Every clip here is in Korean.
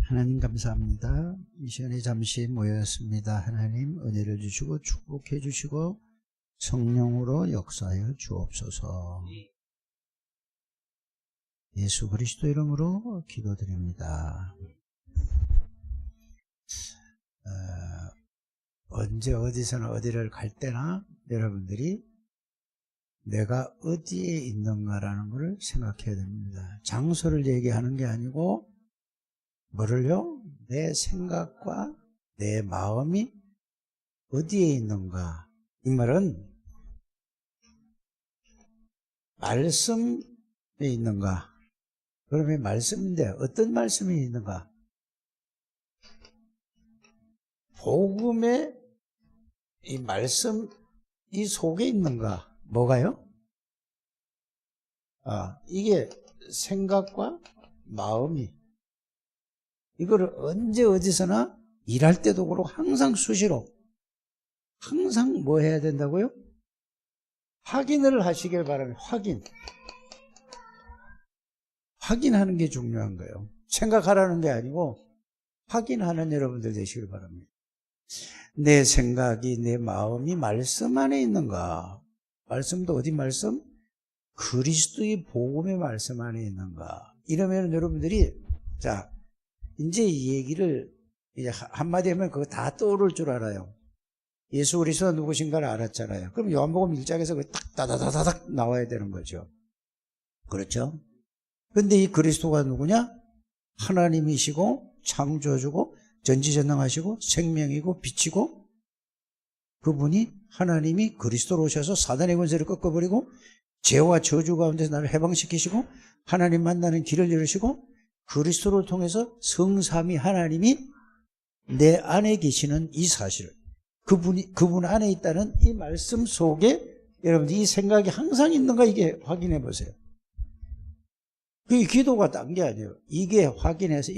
하나님 감사합니다. 이 시간에 잠시 모였습니다. 하나님 은혜를 주시고 축복해 주시고 성령으로 역사하여 주옵소서. 예수 그리스도 이름으로 기도드립니다. 언제 어디서나 어디를 갈 때나 여러분들이 내가 어디에 있는가라는 것을 생각해야 됩니다. 장소를 얘기하는 게 아니고 뭐를요? 내 생각과 내 마음이 어디에 있는가. 이 말은 말씀에 있는가. 그러면 말씀인데 어떤 말씀이 있는가? 복음의 이 말씀 이 속에 있는가? 뭐가요? 이게 생각과 마음이 이거를 언제 어디서나 일할 때도 그렇고 항상 수시로 항상 뭐 해야 된다고요? 확인을 하시길 바랍니다. 확인하는 게 중요한 거예요. 생각하라는 게 아니고 확인하는 여러분들 되시길 바랍니다. 내 생각이 내 마음이 말씀 안에 있는가? 말씀도 어디 말씀? 그리스도의 복음의 말씀 안에 있는가? 이러면 여러분들이 자 이제 이 얘기를 이제 한마디 하면 그거 다 떠오를 줄 알아요. 예수 그리스도가 누구신가를 알았잖아요. 그럼 요한복음 1장에서 그 딱 다다다닥 나와야 되는 거죠. 그렇죠? 근데 이 그리스도가 누구냐? 하나님이시고 창조주고 전지전능하시고 생명이고 빛이고 그분이 하나님이 그리스도로 오셔서 사단의 권세를 꺾어버리고 죄와 저주 가운데서 나를 해방시키시고 하나님 만나는 길을 열으시고 그리스도를 통해서 성삼위 하나님이 내 안에 계시는 이 사실을 그분 안에 있다는 이 말씀 속에 여러분들 이 생각이 항상 있는가 이게 확인해 보세요. 그게 기도가 딴 게 아니에요. 이게 확인해서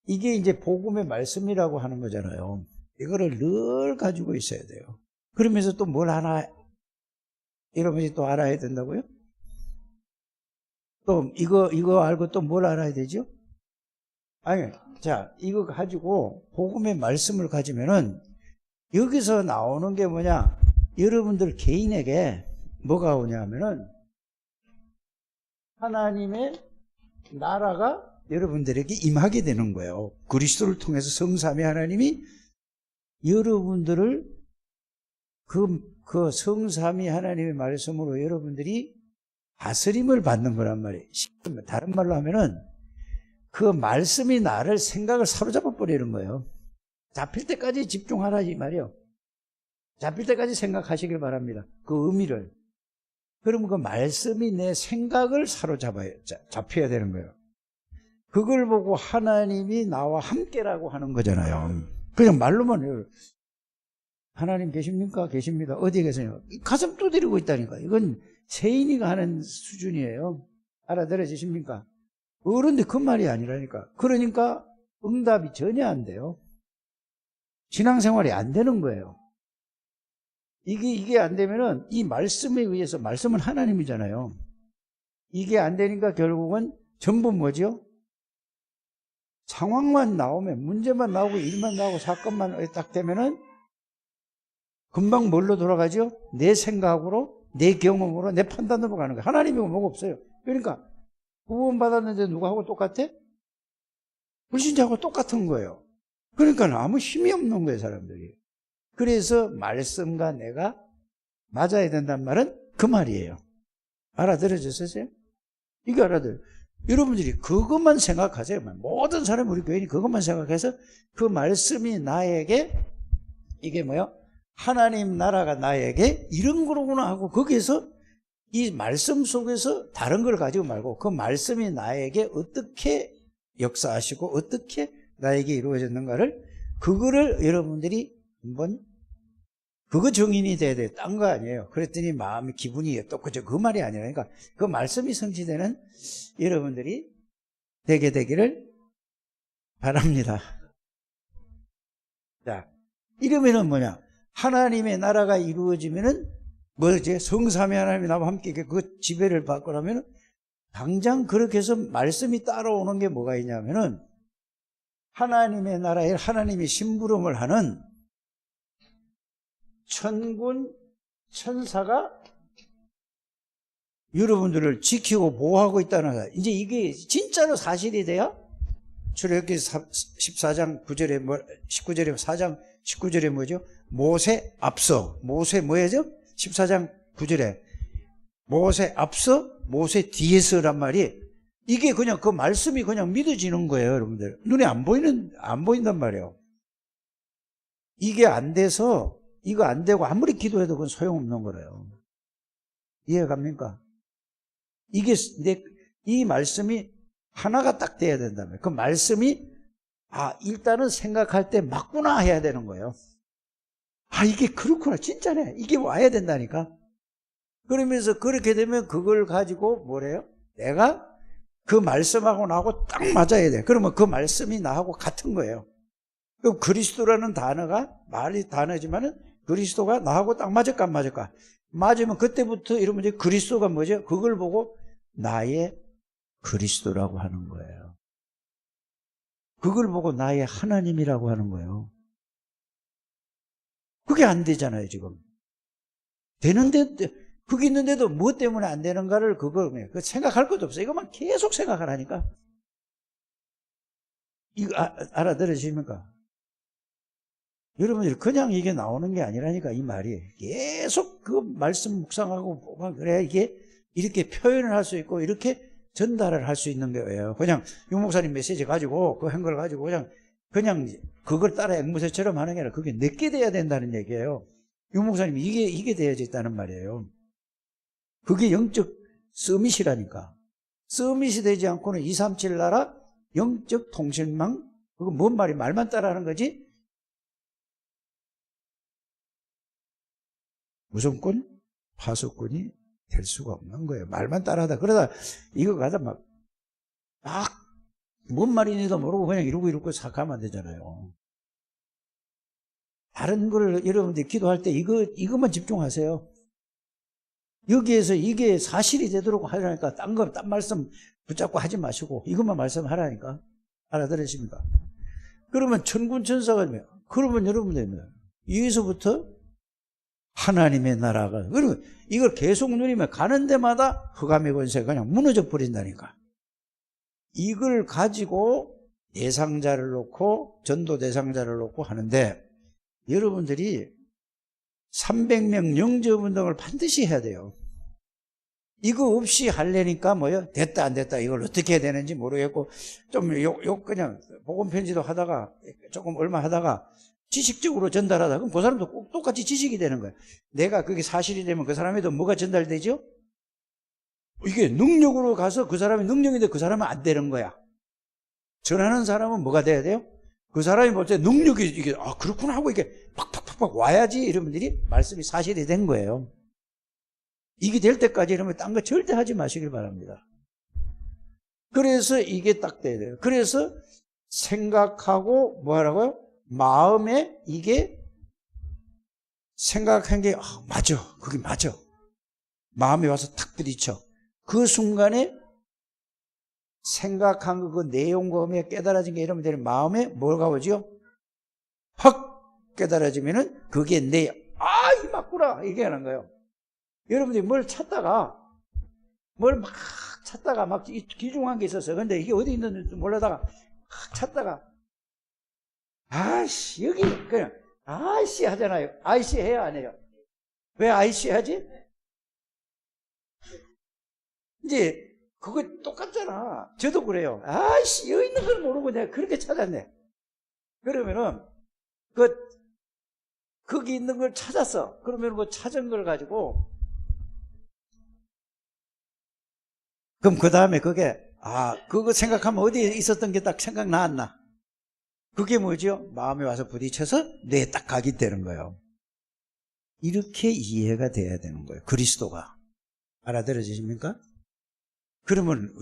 이게 이제 복음의 말씀이라고 하는 거잖아요. 이거를 늘 가지고 있어야 돼요. 그러면서 또 뭘 하나 여러분이 또 알아야 된다고요? 또 이거 알고 또 뭘 알아야 되죠? 아니, 자, 이거 가지고 복음의 말씀을 가지면은 여기서 나오는 게 뭐냐? 여러분들 개인에게 뭐가 오냐면은 하나님의 나라가 여러분들에게 임하게 되는 거예요. 그리스도를 통해서 성삼위 하나님이 여러분들을 그 성삼위 하나님의 말씀으로 여러분들이 다스림을 받는 거란 말이에요. 다른 말로 하면은 그 말씀이 나를 생각을 사로잡아 버리는 거예요. 잡힐 때까지 집중하라 이 말이에요. 잡힐 때까지 생각하시길 바랍니다. 그 의미를. 그러면 그 말씀이 내 생각을 잡혀야 되는 거예요. 그걸 보고 하나님이 나와 함께라고 하는 거잖아요. 그냥 말로만 하나님 계십니까? 계십니다. 어디에 계세요? 가슴 두드리고 있다니까. 이건 세인이가 하는 수준이에요. 알아들어지십니까? 그런데 그 말이 아니라니까. 그러니까 응답이 전혀 안 돼요. 신앙생활이 안 되는 거예요. 이게 안 되면은 이 말씀에 의해서 말씀은 하나님이잖아요. 이게 안 되니까 결국은 전부 뭐죠? 상황만 나오면 문제만 나오고 일만 나오고 사건만 딱 되면은 금방 뭘로 돌아가죠? 내 생각으로 내 경험으로 내 판단으로 가는 거예요. 하나님이고 뭐가 없어요. 그러니까 구원받았는데 누구하고 똑같아? 불신자하고 똑같은 거예요. 그러니까 아무 힘이 없는 거예요, 사람들이. 그래서 말씀과 내가 맞아야 된다는 말은 그 말이에요. 알아들어졌어요? 이거 알아들어요. 여러분들이 그것만 생각하세요. 모든 사람이 우리 교인이 그것만 생각해서 그 말씀이 나에게 이게 뭐요? 하나님 나라가 나에게 이런 거로구나 하고 거기에서 이 말씀 속에서 다른 걸 가지고 말고 그 말씀이 나에게 어떻게 역사하시고 어떻게 나에게 이루어졌는가를 그거를 여러분들이 한번 그거 정인이 돼야 돼요. 딴 거 아니에요. 그랬더니 마음이 기분이 어떻고저 그 말이 아니라 그러니까 그 말씀이 성취되는 여러분들이 되기를 바랍니다. 자, 이러면은 뭐냐? 하나님의 나라가 이루어지면은 뭐지? 성삼위 하나님이 나와 함께 그 지배를 받고 나면은 당장 그렇게 해서 말씀이 따라오는 게 뭐가 있냐면은 하나님의 나라에 하나님이 심부름을 하는 천군 천사가 여러분들을 지키고 보호하고 있다는 거야. 이제 이게 진짜로 사실이 돼야 출애굽기 14장 9절에 19절에 4장 19절에 뭐죠? 모세 앞서 모세 뭐예요? 14장 9절에 모세 앞서 모세 뒤에서란 말이 이게 그냥 그 말씀이 그냥 믿어지는 거예요, 여러분들. 눈에 안 보인단 말이에요. 이게 안 돼서 이거 안 되고 아무리 기도해도 그건 소용없는 거래요. 이해가 갑니까? 이게 이 말씀이 하나가 딱 돼야 된다며. 그 말씀이 일단은 생각할 때 맞구나 해야 되는 거예요. 이게 그렇구나, 진짜네. 이게 와야 된다니까. 그러면서 그렇게 되면 그걸 가지고 뭐래요? 내가 그 말씀하고 나하고 딱 맞아야 돼. 그러면 그 말씀이 나하고 같은 거예요. 그럼 그리스도라는 단어가 말이 단어지만은 그리스도가 나하고 딱 맞을까 안 맞을까? 맞으면 그때부터 이러면 이제 그리스도가 뭐죠? 그걸 보고 나의 그리스도라고 하는 거예요. 그걸 보고 나의 하나님이라고 하는 거예요. 그게 안 되잖아요, 지금. 되는데, 그게 있는데도 무엇 때문에 안 되는가를 그거 생각할 것도 없어요. 이것만 계속 생각하라니까. 이거 알아들으십니까? 여러분들이 그냥 이게 나오는 게 아니라니까, 이 말이. 계속 그 말씀 묵상하고, 그래야 이게 이렇게 표현을 할 수 있고, 이렇게 전달을 할 수 있는 거예요. 그냥 육 목사님 메시지 가지고, 그 한 걸 가지고 그냥 그걸 따라 앵무새처럼 하는 게 아니라 그게 내게 돼야 된다는 얘기예요. 육 목사님이 이게 돼야지 있다는 말이에요. 그게 영적 서밋이라니까. 서밋이 되지 않고는 237 나라 영적 통신망, 그거 뭔 말이 말만 따라하는 거지? 무성권, 파수꾼이 될 수가 없는 거예요. 말만 따라하다. 그러다 이거 가다 뭔 말인지도 모르고 그냥 이러고 생각하면 안 되잖아요. 다른 걸 여러분들이 기도할 때 이것만 집중하세요. 여기에서 이게 사실이 되도록 하려니까 딴 말씀 붙잡고 하지 마시고 이것만 말씀하라니까. 알아들으십니까? 그러면 천군천사가 그러면 여러분들 여기서부터 하나님의 나라가, 그리고 이걸 계속 누리면 가는 데마다 흑암의 권세가 그냥 무너져 버린다니까. 이걸 가지고 대상자를 놓고 전도 대상자를 놓고 하는데 여러분들이 300명 영접운동을 반드시 해야 돼요. 이거 없이 하려니까 뭐요? 됐다 안 됐다 이걸 어떻게 해야 되는지 모르겠고 좀 그냥 복음 편지도 하다가 조금 얼마 하다가 지식적으로 전달하다 그럼 그 사람도 꼭 똑같이 지식이 되는 거예요. 내가 그게 사실이 되면 그 사람에도 뭐가 전달되죠? 이게 능력으로 가서 그 사람이 능력인데 그 사람은 안 되는 거야. 전하는 사람은 뭐가 돼야 돼요? 그 사람이 볼 때 능력이 이게 그렇구나 하고 이게 팍팍팍팍 와야지 여러분들이 말씀이 사실이 된 거예요. 이게 될 때까지 이러면 딴 거 절대 하지 마시길 바랍니다. 그래서 이게 딱 돼야 돼요. 그래서 생각하고 뭐 하라고요? 마음에 이게 생각한 게 맞아. 그게 맞아. 마음에 와서 탁 부딪혀. 그 순간에 생각한 그 내용과 깨달아진 게 여러분들의 마음에 뭐가 오죠? 확 깨달아지면은 그게 이 맞구나 이게 하는 거예요. 여러분들이 뭘 찾다가 막 귀중한 게 있었어요. 근데 이게 어디 있는지 몰라다가 막 찾다가 여기 그냥 아이씨 하잖아요. 아이씨 해야 안 해요? 왜 아이씨 하지? 이제 그거 똑같잖아. 저도 그래요. 아이씨 여기 있는 걸 모르고 내가 그렇게 찾았네. 그러면은 거기 있는 걸 찾았어. 그러면 그 찾은 걸 가지고 그럼 그 다음에 그게 그거 생각하면 어디에 있었던 게 딱 생각나 안 나? 그게 뭐죠? 마음에 와서 부딪혀서 뇌에 딱 각이 되는 거예요. 이렇게 이해가 돼야 되는 거예요. 그리스도가. 알아들어지십니까? 그러면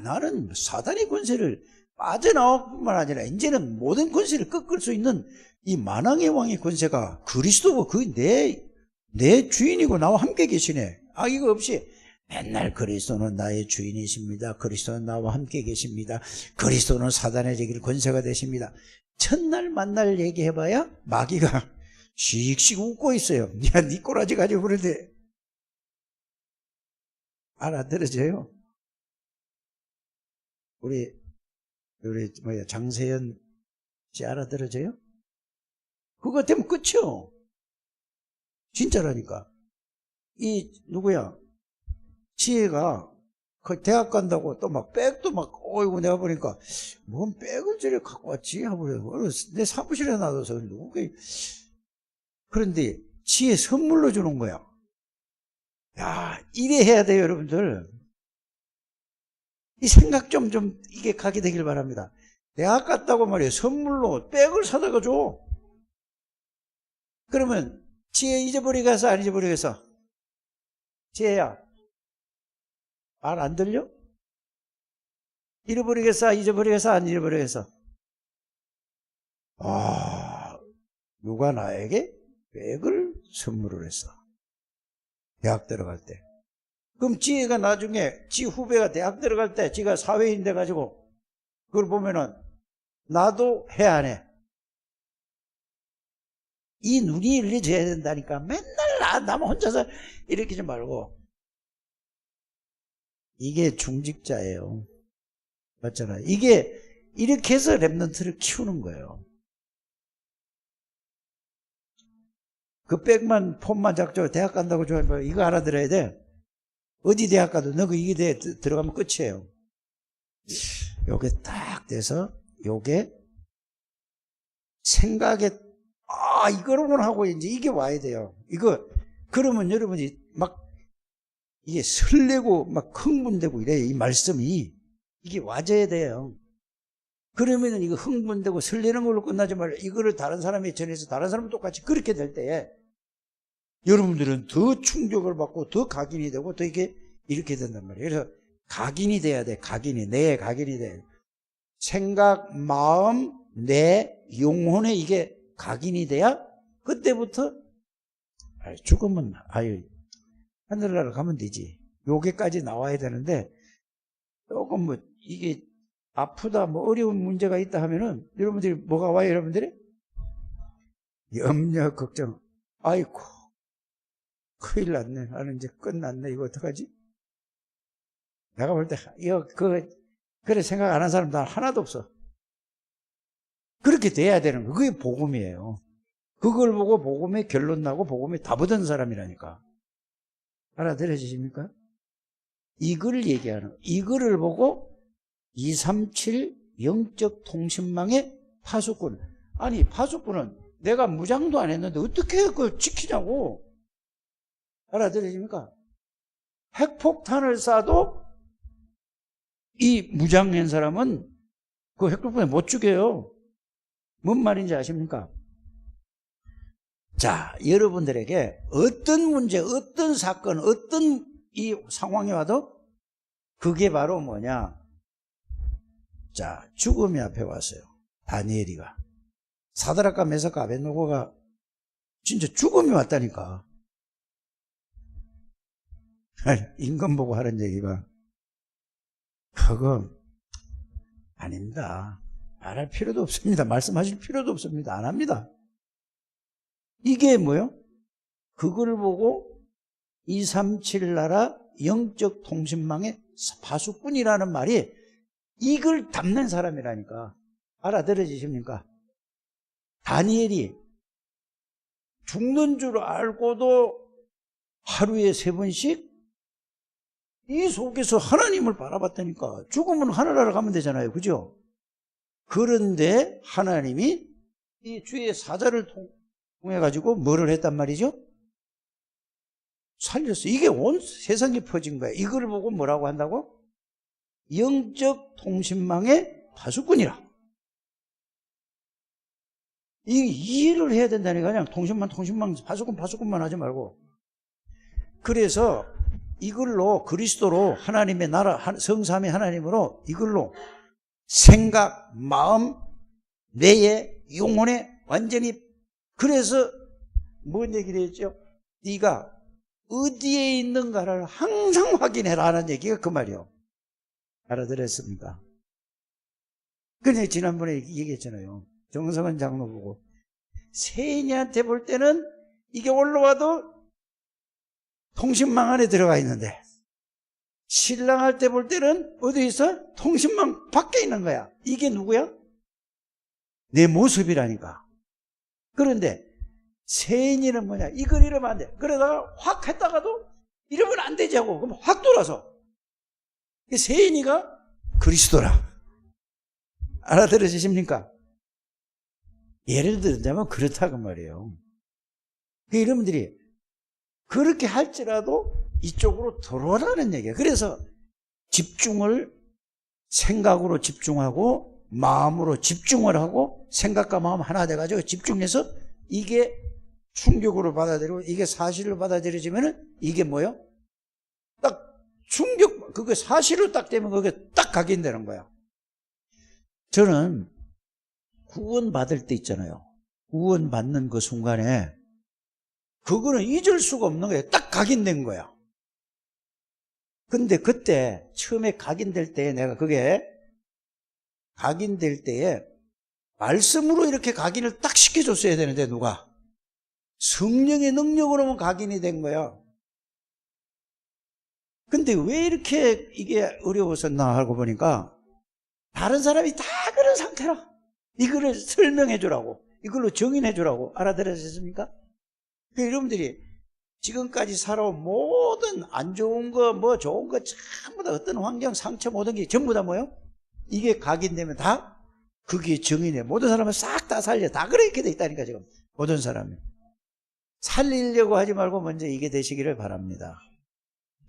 나는 사단의 권세를 빠져나올 뿐만 아니라 이제는 모든 권세를 꺾을 수 있는 이 만왕의 왕의 권세가 그리스도고 내 주인이고 나와 함께 계시네. 이거 없이 맨날 그리스도는 나의 주인이십니다. 그리스도는 나와 함께 계십니다. 그리스도는 사단의 제길 권세가 되십니다. 첫날 만날 얘기해봐야 마귀가 씩씩 웃고 있어요. 야, 니 꼬라지 가지고 그러는데 알아들어져요? 우리 장세현 씨 알아들어져요? 그거 되면 끝이요. 진짜라니까. 누구야? 지혜가 그 대학 간다고 또 막 백도 막, 어이구, 내가 보니까 뭔 백을 저리 갖고 왔지? 하고 내 사무실에 놔둬서 그런데 지혜 선물로 주는 거야. 야, 이래 해야 돼요, 여러분들. 이 생각 좀 이게 가게 되길 바랍니다. 대학 갔다고 말이에요. 선물로 백을 사다가 줘. 그러면 지혜 잊어버리겠어, 안 잊어버리겠어? 지혜야, 말 안 들려? 잃어버리겠어, 잊어버리겠어, 안 잊어버리겠어? 누가 나에게 백을 선물을 했어. 대학 들어갈 때. 그럼 지혜가 나중에 지 후배가 대학 들어갈 때 지가 사회인 돼가지고 그걸 보면은 나도 해 안 해? 이 눈이 열려져야 된다니까. 맨날 나만 혼자서 이렇게 좀 말고. 이게 중직자예요. 맞잖아요. 이게 이렇게 해서 랩런트를 키우는 거예요. 그 백만 폰만 작죠. 대학 간다고 좋아하면 이거 알아들어야 돼. 어디 대학 가도 너 이게 들어가면 끝이에요. 요게 딱 돼서 요게 생각에 이거로만 하고 이제 이게 와야 돼요. 이거 그러면 여러분이 막 이게 설레고 막 흥분되고 이래요. 이 말씀이 이게 와줘야 돼요. 그러면은 이거 흥분되고 설레는 걸로 끝나지 말고 이거를 다른 사람이 전해서 다른 사람은 똑같이 그렇게 될 때에 여러분들은 더 충격을 받고 더 각인이 되고 더 이렇게 된단 말이에요. 그래서 각인이 돼야 돼. 각인이. 내 각인이 돼. 생각, 마음, 내 영혼에 이게 각인이 돼야 그때부터 죽으면 하늘나라 가면 되지. 요게까지 나와야 되는데 조금 뭐 이게 아프다 뭐 어려운 문제가 있다 하면은 여러분들이 뭐가 와요? 여러분들이 염려 걱정. 아이고 큰일 났네. 나는 이제 끝났네. 이거 어떡하지? 내가 볼 때 이거 그래 생각 안 한 사람 난 하나도 없어. 그렇게 돼야 되는 거. 그게 복음이에요. 그걸 보고 복음의 결론 나고 복음의 답 얻은 사람이라니까. 알아들으십니까? 이걸 얘기하는 거. 이거를 보고 237 영적 통신망의 파수꾼. 아니 파수꾼은 내가 무장도 안 했는데 어떻게 그걸 지키냐고. 알아들으십니까? 핵폭탄을 쏴도 이 무장한 사람은 그 핵폭탄에 못 죽여요. 뭔 말인지 아십니까? 자, 여러분들에게 어떤 문제, 어떤 사건, 어떤 이 상황이 와도 그게 바로 뭐냐? 자, 죽음이 앞에 왔어요. 다니엘이가. 사드락과 메삭과 아벳느고가 진짜 죽음이 왔다니까. 임금 보고 하는 얘기가 그거 아닙니다. 말할 필요도 없습니다. 말씀하실 필요도 없습니다. 안 합니다. 이게 뭐요? 그걸 보고 237 나라 영적 통신망의 파수꾼이라는 말이 이걸 담는 사람이라니까. 알아들으십니까? 다니엘이 죽는 줄 알고도 하루에 3번씩 이 속에서 하나님을 바라봤다니까. 죽으면 하늘나라 가면 되잖아요. 그죠? 그런데 하나님이 이 주의 사자를 통해 가지고 뭐를 했단 말이죠? 살렸어. 이게 온 세상에 퍼진 거야. 이걸 보고 뭐라고 한다고? 영적 통신망의 파수꾼이라. 이 이해를 해야 된다니까. 그냥 통신망, 파수꾼만 하지 말고. 그래서 이걸로 그리스도로 하나님의 나라, 성삼위 하나님으로 이걸로 생각, 마음, 뇌에, 영혼에 완전히. 그래서 뭔 얘기를 했죠? 네가 어디에 있는가를 항상 확인해라 하는 얘기가 그 말이에요. 알아들었습니까? 그런데 지난번에 얘기했잖아요. 정성은 장로 보고 세인이한테 볼 때는 이게 올라와도 통신망 안에 들어가 있는데 신랑할 때 볼 때는 어디 있어? 통신망 밖에 있는 거야. 이게 누구야? 내 모습이라니까. 그런데 세인이는 뭐냐? 이걸 이러면 안 돼. 그러다가 확 했다가도 이러면 안 되지 하고 그럼 확 돌아서. 세인이가 그리스도라. 알아들으십니까? 예를 들자면 그렇다고 말이에요. 여러분들이 그렇게 할지라도 이쪽으로 들어오라는 얘기예요. 그래서 집중을 생각으로 집중하고 마음으로 집중을 하고 생각과 마음 하나 돼가지고 집중해서 이게 충격으로 받아들이고 이게 사실로 받아들여지면은 이게 뭐예요? 딱 충격, 그게 사실로 딱 되면 그게 딱 각인되는 거야. 저는 구원 받을 때 있잖아요. 구원 받는 그 순간에 그거는 잊을 수가 없는 거예요. 딱 각인된 거야. 근데 그때 처음에 각인될 때 내가 그게 각인될 때에 말씀으로 이렇게 각인을 딱 시켜줬어야 되는데 누가? 성령의 능력으로만 각인이 된 거야. 근데 왜 이렇게 이게 어려웠었나 하고 보니까 다른 사람이 다 그런 상태라. 이거를 설명해 주라고. 이걸로 정의해 주라고. 알아들으셨습니까? 여러분들이 지금까지 살아온 모든 안 좋은 거, 뭐 좋은 거 전부 다 어떤 환경, 상처 모든 게 전부 다 뭐예요? 이게 각인되면 다 그게 정의네. 모든 사람은 싹 다 살려. 다 그렇게 돼 있다니까 지금. 모든 사람이. 살리려고 하지 말고 먼저 이게 되시기를 바랍니다.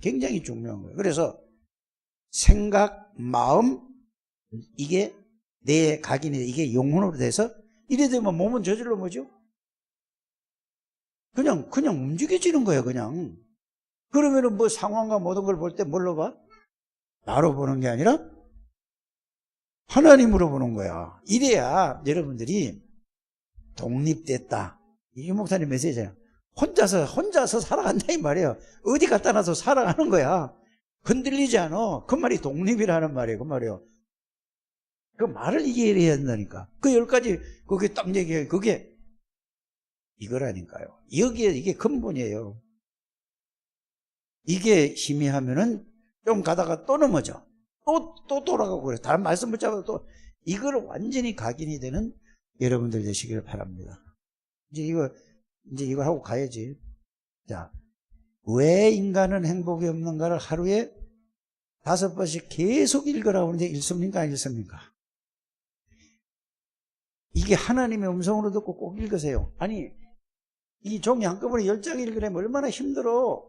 굉장히 중요한 거예요. 그래서 생각, 마음, 이게 내 각인이 이게 영혼으로 돼서 이래 되면 몸은 저절로 뭐죠? 그냥 움직여지는 거예요, 그냥. 그러면은 뭐 상황과 모든 걸 볼 때 뭘로 봐? 나로 보는 게 아니라 하나님으로 보는 거야. 이래야 여러분들이 독립됐다. 이 목사님 메시지예요. 혼자서 살아간다 이 말이에요. 어디 갖다 놔서 살아가는 거야. 흔들리지 않아. 그 말이 독립이라는 말이에요. 그 말이에요. 그 말을 이해해야 한다니까. 그 10가지 그게 딱 얘기해요. 그게 이거라니까요. 여기에 이게 근본이에요. 이게 희미하면은 좀 가다가 또 넘어져. 또 돌아가고 그래. 다른 말씀 붙잡아도 또 이거를 완전히 각인이 되는 여러분들 되시길 바랍니다. 이제 이거 하고 가야지. 자, 왜 인간은 행복이 없는가를 하루에 5번씩 계속 읽으라고 하는데 읽습니까? 안 읽습니까? 이게 하나님의 음성으로 듣고 꼭 읽으세요. 아니, 이 종이 한꺼번에 10장 읽으려면 얼마나 힘들어.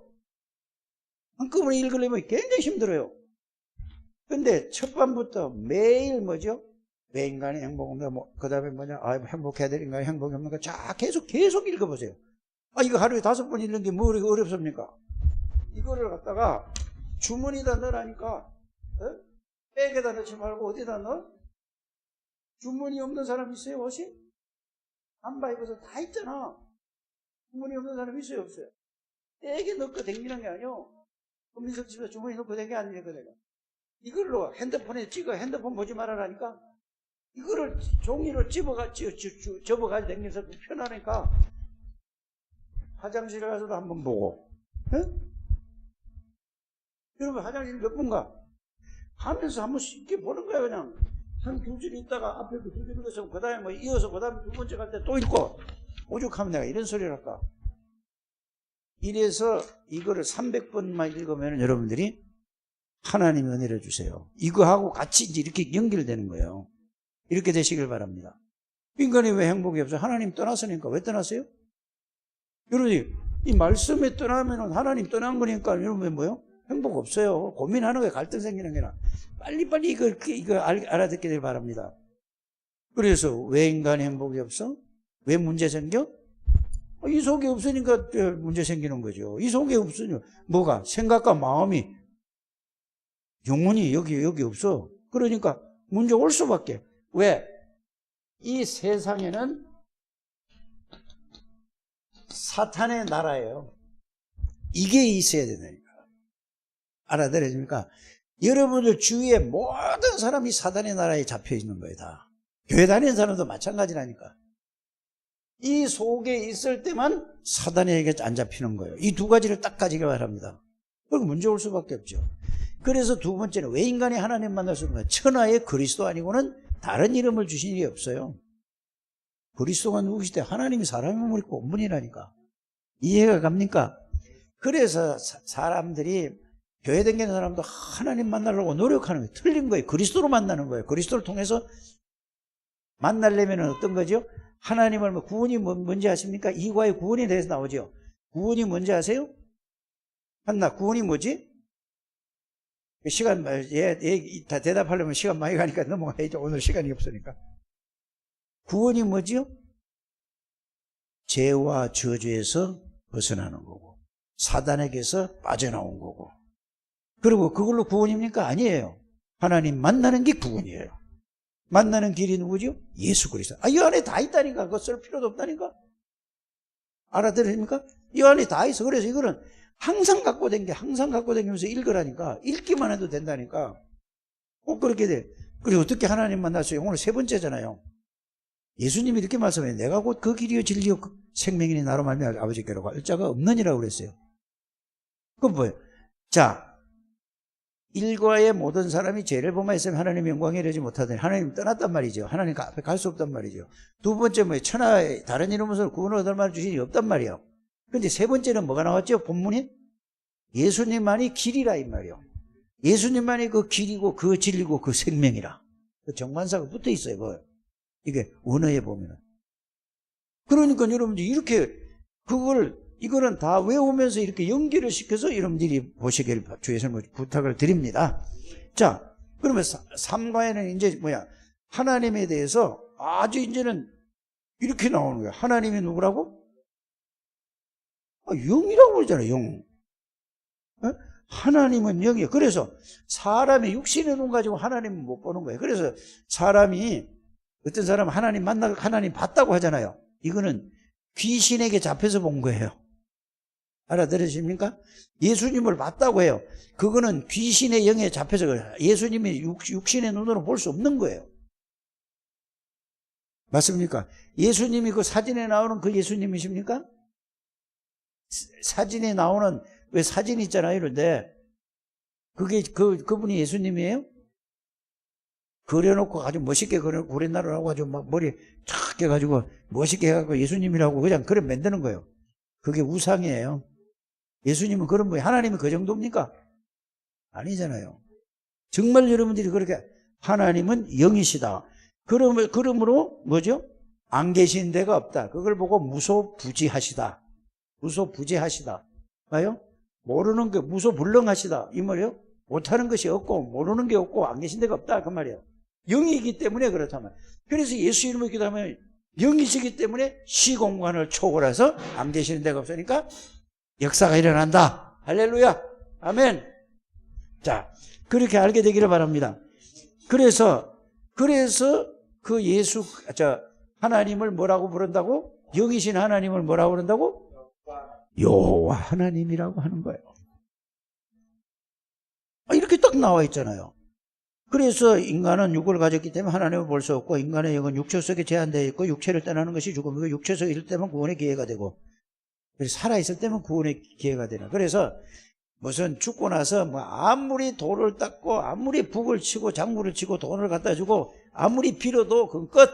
한꺼번에 읽으려면 굉장히 힘들어요. 근데 첫 밤부터 매일 뭐죠? 왜 인간이 행복한가? 그 다음에 뭐냐? 행복해야 될 인간이 행복이 없는가? 자, 계속 읽어보세요. 이거 하루에 5번 읽는 게 뭐 그렇게 어렵습니까? 이거를 갖다가 주머니에다 넣으라니까, 백에다 넣지 말고 어디다 넣어? 주머니 없는 사람 있어요, 옷이? 한바 입어서 다 있잖아. 주머니 없는 사람 있어요, 없어요? 백에 넣고 댕기는 게 아니요. 금민석 집에 주머니 넣고 댕기 안 되거든요. 이걸로 핸드폰에 찍어, 핸드폰 보지 말아라니까. 이거를 종이로 접어가지고 댕겨서 편하니까 화장실에 가서도 한번 보고. 여러분 화장실 몇 분 가? 가면서 한번 쉽게 보는 거야. 그냥 한 2줄 있다가 앞에 2줄 읽어서 그 다음에 뭐 이어서 그 다음에 2번째 갈 때 또 읽고 오죽하면 내가 이런 소리를 할까. 이래서 이거를 300번만 읽으면 여러분들이 하나님이 은혜를 주세요. 이거하고 같이 이제 이렇게 연결되는 거예요. 이렇게 되시길 바랍니다. 인간이 왜 행복이 없어요? 하나님 떠났으니까. 왜 떠났어요? 여러분이 이 말씀에 떠나면 하나님 떠난 거니까 여러분 뭐요? 행복 없어요. 고민하는 거예요. 갈등 생기는 게 아니라. 빨리빨리 이거 알아듣게 되길 바랍니다. 그래서 왜 인간이 행복이 없어? 왜 문제 생겨? 이 속에 없으니까 문제 생기는 거죠. 이 속에 없으니까 뭐가? 생각과 마음이 영혼이 여기 없어. 그러니까 문제 올 수밖에. 왜? 이 세상에는 사탄의 나라예요. 이게 있어야 된다니까. 알아들으십니까? 여러분들 주위에 모든 사람이 사단의 나라에 잡혀 있는 거예요, 다. 교회 다니는 사람도 마찬가지라니까. 이 속에 있을 때만 사단에게 안 잡히는 거예요. 이 두 가지를 딱 가지기 바랍니다. 그리고 문제 올 수밖에 없죠. 그래서 두 번째는 왜 인간이 하나님 만날 수 있는 거예요? 천하의 그리스도 아니고는 다른 이름을 주신 일이 없어요. 그리스도가 누구시대? 하나님이 사람의 몸을 입고 온 분이라니까. 이해가 갑니까? 그래서 사람들이 교회 다니는 사람도 하나님 만나려고 노력하는 거예요. 틀린 거예요. 그리스도로 만나는 거예요. 그리스도를 통해서 만나려면 어떤 거죠? 하나님을 구원이 뭔지 아십니까? 이과의 구원에 대해서 나오죠. 구원이 뭔지 아세요? 한나 구원이 뭐지? 시간 다 대답하려면 시간 많이 가니까 넘어가야죠. 오늘 시간이 없으니까. 구원이 뭐지요? 죄와 저주에서 벗어나는 거고 사단에게서 빠져나온 거고. 그리고 그걸로 구원입니까? 아니에요. 하나님 만나는 게 구원이에요. 만나는 길이 누구죠? 예수 그리스도. 이 안에 다 있다니까. 그거 쓸 필요도 없다니까. 알아들으십니까? 이 안에 다 있어. 그래서 이거는 항상 갖고 다니면서 읽으라니까. 읽기만 해도 된다니까. 꼭 그렇게 돼. 그리고 어떻게 하나님 만났어요? 오늘 세 번째잖아요. 예수님이 이렇게 말씀해요. 내가 곧 그 길이요 진리요 생명이니 나로 말미암아 아버지께로 갈 자가 없느니라고 그랬어요. 그건 뭐예요? 자, 일과의 모든 사람이 죄를 범하였으면 하나님의 영광에 이르지 못하더니 하나님 떠났단 말이죠. 하나님 앞에 갈 수 없단 말이죠. 두 번째 뭐예요? 천하의 다른 이름으로 구원을 얻을 만한 주신이 없단 말이에요. 근데 세 번째는 뭐가 나왔죠? 본문에? 예수님만이 길이라 이 말이에요. 예수님만이 그 길이고 그 진리고 그 생명이라. 그 정관사가 붙어 있어요. 그거. 이게 원어에 보면은. 그러니까 여러분들 이렇게 이거는 다 외우면서 이렇게 연결을 시켜서 여러분들이 보시길 주의해서 부탁을 드립니다. 자, 그러면 3과에는 이제 하나님에 대해서 아주 이제는 이렇게 나오는 거예요. 하나님이 누구라고? 영이라고 그러잖아요, 영. 하나님은 영이에요. 그래서 사람이 육신의 눈 가지고 하나님은 못 보는 거예요. 그래서 어떤 사람은 하나님 만나고 하나님 봤다고 하잖아요. 이거는 귀신에게 잡혀서 본 거예요. 알아들으십니까? 예수님을 봤다고 해요. 그거는 귀신의 영에 잡혀서 그래요. 예수님이 육신의 눈으로 볼 수 없는 거예요. 맞습니까? 예수님이 그 사진에 나오는 그 예수님이십니까? 사진에 나오는 왜 사진 있잖아요. 이런데 그게 그분이 예수님이에요? 그려놓고 아주 멋있게 구레나루라고 아주 막 머리 촥 해가지고 멋있게 해가지고 예수님이라고 그냥 그래 만드는 거예요. 그게 우상이에요. 예수님은 그런 분이 하나님이 그 정도입니까? 아니잖아요. 정말 여러분들이 그렇게 하나님은 영이시다. 그러므로 뭐죠? 안 계신 데가 없다. 그걸 보고 무소부지하시다. 무소부지하시다. 봐요? 모르는 게 무소불능하시다. 이 말이에요? 못하는 것이 없고 모르는 게 없고 안 계신 데가 없다. 그 말이에요. 영이기 때문에 그렇다면. 그래서 예수 이름을 기도하면 영이시기 때문에 시공간을 초월해서 안 계시는 데가 없으니까 역사가 일어난다. 할렐루야. 아멘. 자, 그렇게 알게 되기를 바랍니다. 그래서 그 하나님을 뭐라고 부른다고? 영이신 하나님을 뭐라고 부른다고? 여호와 하나님이라고 하는 거예요. 이렇게 딱 나와 있잖아요. 그래서 인간은 육을 가졌기 때문에 하나님을 볼 수 없고 인간의 영은 육체 속에 제한되어 있고 육체를 떠나는 것이 죽음이고 육체 속에 있을 때면 구원의 기회가 되고 살아있을 때면 구원의 기회가 되는. 그래서 무슨 죽고 나서 아무리 돌을 닦고 아무리 북을 치고 장구를 치고 돈을 갖다 주고 아무리 빌어도 그건 끝.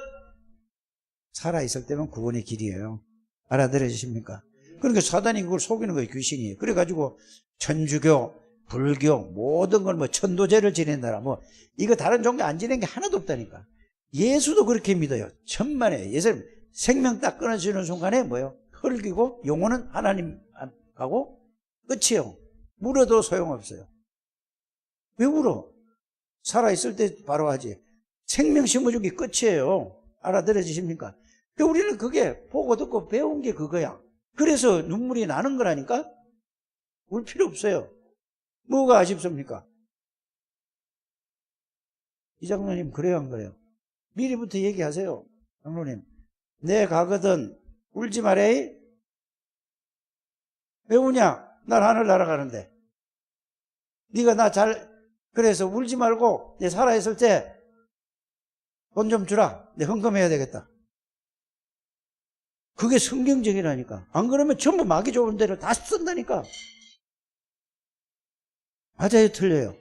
살아있을 때면 구원의 길이에요. 알아들으십니까? 그러니까 사단이 그걸 속이는 거예요. 귀신이. 그래가지고 천주교 불교 모든 걸 천도제를 지낸다라 이거 다른 종교 안 지낸 게 하나도 없다니까. 예수도 그렇게 믿어요. 천만에 예수 생명 딱 끊어지는 순간에 흙이고 영혼은 하나님 가고 끝이에요. 물어도 소용없어요. 왜 울어? 살아있을 때 바로 하지. 생명 심어준 게 끝이에요. 알아들어지십니까? 우리는 그게 보고 듣고 배운 게 그거야. 그래서 눈물이 나는 거라니까. 울 필요 없어요. 뭐가 아쉽습니까? 이 장로님 그래요 안 그래요? 미리부터 얘기하세요. 장로님 내 가거든 울지 말해. 왜 우냐? 난 하늘 날아가는데. 네가 나 그래서 울지 말고 내 살아있을 때 돈 좀 주라. 내 헌금해야 되겠다. 그게 성경적이라니까. 안 그러면 전부 마귀 좋은 대로 다 쓴다니까. 맞아요, 틀려요?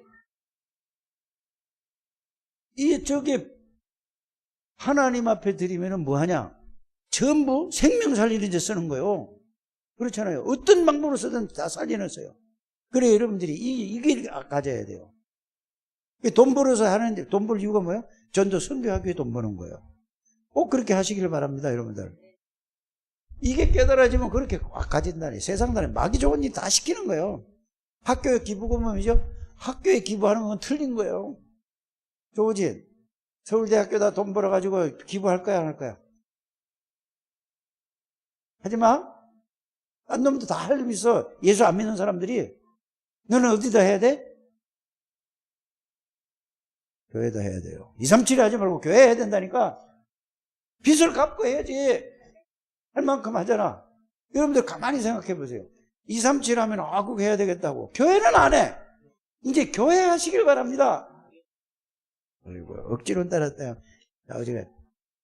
저게 하나님 앞에 드리면은 뭐 하냐? 전부 생명 살리는 데 쓰는 거예요. 그렇잖아요. 어떤 방법으로 쓰든 다 살리는어요. 그래, 여러분들이 이게 가져야 돼요. 돈 벌어서 하는데, 돈 벌 이유가 뭐예요? 전도 선교하기 위해 돈 버는 거예요. 꼭 그렇게 하시길 바랍니다, 여러분들. 이게 깨달아지면 그렇게 꽉 가진다니. 세상 단에 마귀 좋은 일 다 시키는 거예요. 학교에 기부금이죠? 학교에 기부하는 건 틀린 거예요. 조우진, 서울대학교다 돈 벌어가지고 기부할 거야, 안 할 거야? 하지 마. 딴 놈도 다 할 놈 있어. 예수 안 믿는 사람들이. 너는 어디다 해야 돼? 교회에다 해야 돼요. 237 하지 말고 교회에 해야 된다니까. 빚을 갚고 해야지. 할 만큼 하잖아. 여러분들 가만히 생각해 보세요. 237 하면 그거 해야 되겠다고. 교회는 안 해. 이제 교회 하시길 바랍니다. 그리고 억지로 따랐다. 자, 어제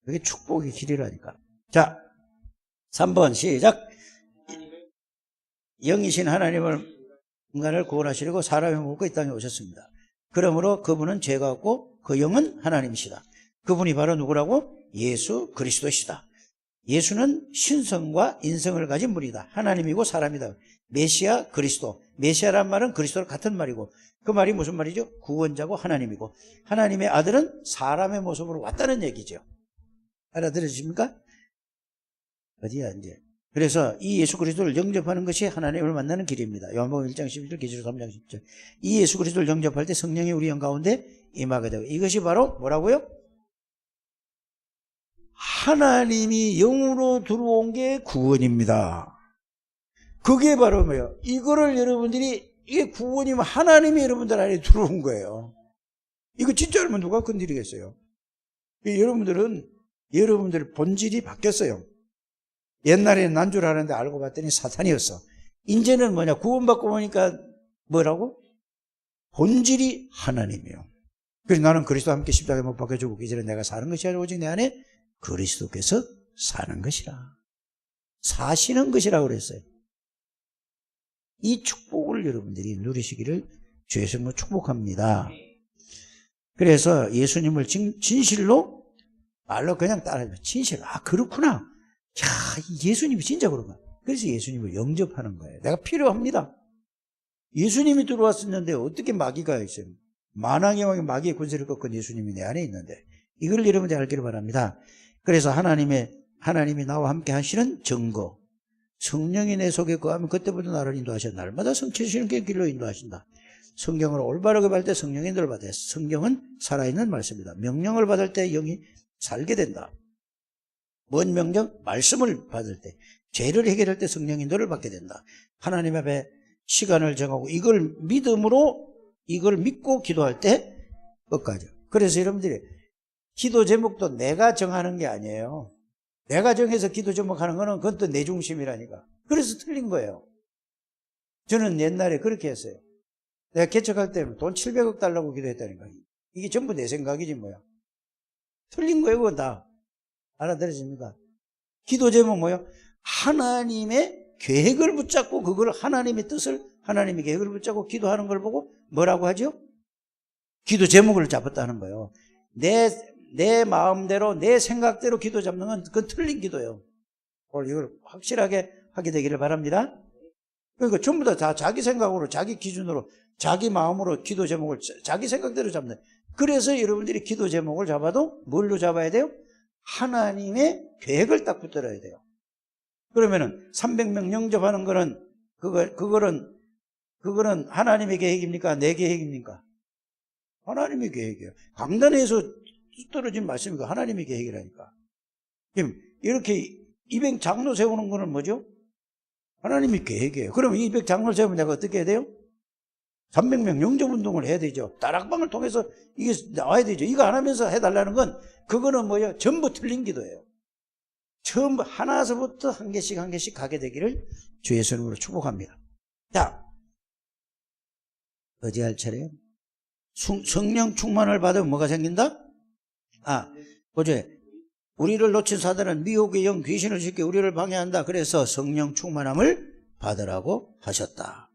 그게 축복의 길이라니까. 자, 3번 시작. 영이신 하나님을 인간을 구원하시려고 사람의 몸을 입고 이 땅에 오셨습니다. 그러므로 그분은 죄가 없고 그 영은 하나님이시다. 그분이 바로 누구라고? 예수 그리스도시다. 예수는 신성과 인성을 가진 분이다. 하나님이고 사람이다. 메시아 그리스도. 메시아란 말은 그리스도랑 같은 말이고 그 말이 무슨 말이죠? 구원자고 하나님이고 하나님의 아들은 사람의 모습으로 왔다는 얘기죠. 알아들으십니까? 어디야 이제. 그래서 이 예수 그리스도를 영접하는 것이 하나님을 만나는 길입니다. 요한복음 1장 11절, 계시록 3장 10절. 이 예수 그리스도를 영접할 때 성령이 우리 영 가운데 임하게 되고 이것이 바로 뭐라고요? 하나님이 영으로 들어온 게 구원입니다. 그게 바로 뭐예요? 이거를 여러분들이 이게 구원이면 하나님이 여러분들 안에 들어온 거예요. 이거 진짜 알면 누가 건드리겠어요? 여러분들 본질이 바뀌었어요. 옛날에는 난 줄 알았는데 알고 봤더니 사탄이었어. 이제는 뭐냐? 구원받고 보니까 뭐라고? 본질이 하나님이에요. 그래서 나는 그리스도와 함께 십자가에 못 박혀 죽고 이제는 내가 사는 것이 아니라 오직 내 안에 그리스도께서 사는 것이라. 사시는 것이라고 그랬어요. 이 축복을 여러분들이 누리시기를 주 예수님으로 축복합니다. 그래서 예수님을 진실로 말로 그냥 따라하면 진실. 그렇구나. 야, 예수님이 진짜 그런가. 그래서 예수님을 영접하는 거예요. 내가 필요합니다. 예수님이 들어왔었는데 어떻게 마귀가 있어요? 만왕의 왕의 마귀의 군세를 꺾은 예수님이 내 안에 있는데 이걸 여러분들이 알기를 바랍니다. 그래서 하나님이 나와 함께 하시는 증거. 성령이 내 속에 거하면 그때부터 나를 인도하신다. 날마다 성취하시는 게 길로 인도하신다. 성경을 올바르게 받을 때 성령의 인도를 받아요. 성경은 살아있는 말씀이다. 명령을 받을 때 영이 살게 된다. 뭔 명령? 말씀을 받을 때. 죄를 해결할 때 성령 인도를 받게 된다. 하나님 앞에 시간을 정하고 이걸 믿고 기도할 때 끝까지. 그래서 여러분들이 기도 제목도 내가 정하는 게 아니에요. 내가 정해서 기도 제목하는 거는 그건 또 내 중심이라니까. 그래서 틀린 거예요. 저는 옛날에 그렇게 했어요. 내가 개척할 때 돈 700억 달라고 기도했다니까. 이게 전부 내 생각이지 뭐야. 틀린 거예요, 그건 다. 알아들으십니까? 기도 제목 뭐예요? 하나님의 계획을 붙잡고 그걸 하나님의 뜻을 하나님의 계획을 붙잡고 기도하는 걸 보고 뭐라고 하죠? 기도 제목을 잡았다는 거예요. 내 마음대로 내 생각대로 기도 잡는 건 그건 틀린 기도예요. 오늘 이걸 확실하게 하게 되기를 바랍니다. 그러니까 전부 다 자기 생각으로 자기 기준으로 자기 마음으로 기도 제목을 자기 생각대로 잡는. 그래서 여러분들이 기도 제목을 잡아도 뭘로 잡아야 돼요? 하나님의 계획을 딱 붙들어야 돼요. 그러면은 300명 영접하는 거는 그거는 하나님의 계획입니까? 내 계획입니까? 하나님의 계획이에요. 강단에서 떨어진 말씀이니까 하나님의 계획이라니까. 이렇게 200 장로 세우는 거는 뭐죠? 하나님의 계획이에요. 그러면 200 장로 세우면 내가 어떻게 해야 돼요? 300명 영접 운동을 해야 되죠. 다락방을 통해서 이게 나와야 되죠. 이거 안 하면서 해달라는 건 그거는 뭐예요? 전부 틀린 기도예요. 처음 하나서부터 한 개씩 가게 되기를 주 예수님으로 축복합니다. 자, 어디 할 차례요? 성령 충만을 받으면 뭐가 생긴다? 보죠. 우리를 놓친 사단은 미혹의 영 귀신을 시켜 우리를 방해한다. 그래서 성령 충만함을 받으라고 하셨다.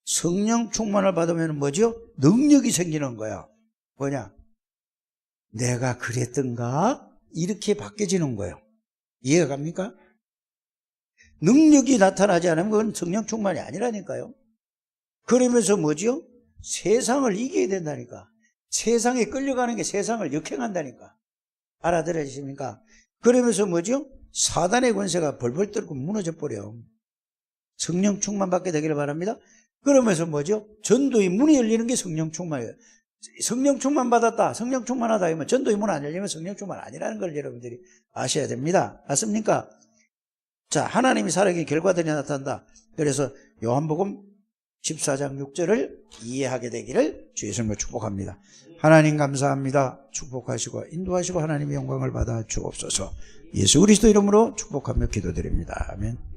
성령 충만을 받으면 뭐죠? 능력이 생기는 거야. 뭐냐? 내가 그랬던가? 이렇게 바뀌어지는 거예요. 이해가 갑니까? 능력이 나타나지 않으면 그건 성령 충만이 아니라니까요. 그러면서 뭐죠? 세상을 이겨야 된다니까. 세상에 끌려가는 게 세상을 역행한다니까. 알아들으십니까? 그러면서 뭐죠? 사단의 권세가 벌벌 떨고 무너져 버려. 성령 충만 받게 되기를 바랍니다. 그러면서 뭐죠? 전도의 문이 열리는 게 성령 충만이에요. 성령 충만 받았다, 성령 충만하다 하면 전도의 문 안 열리면 성령 충만 아니라는 걸 여러분들이 아셔야 됩니다. 맞습니까? 자, 하나님이 살아계신 결과들이 나타난다. 그래서 요한복음 14장 6절을 이해하게 되기를 주의 이름으로 축복합니다. 하나님 감사합니다. 축복하시고 인도하시고 하나님의 영광을 받아 주옵소서. 예수 그리스도 이름으로 축복하며 기도드립니다. 아멘.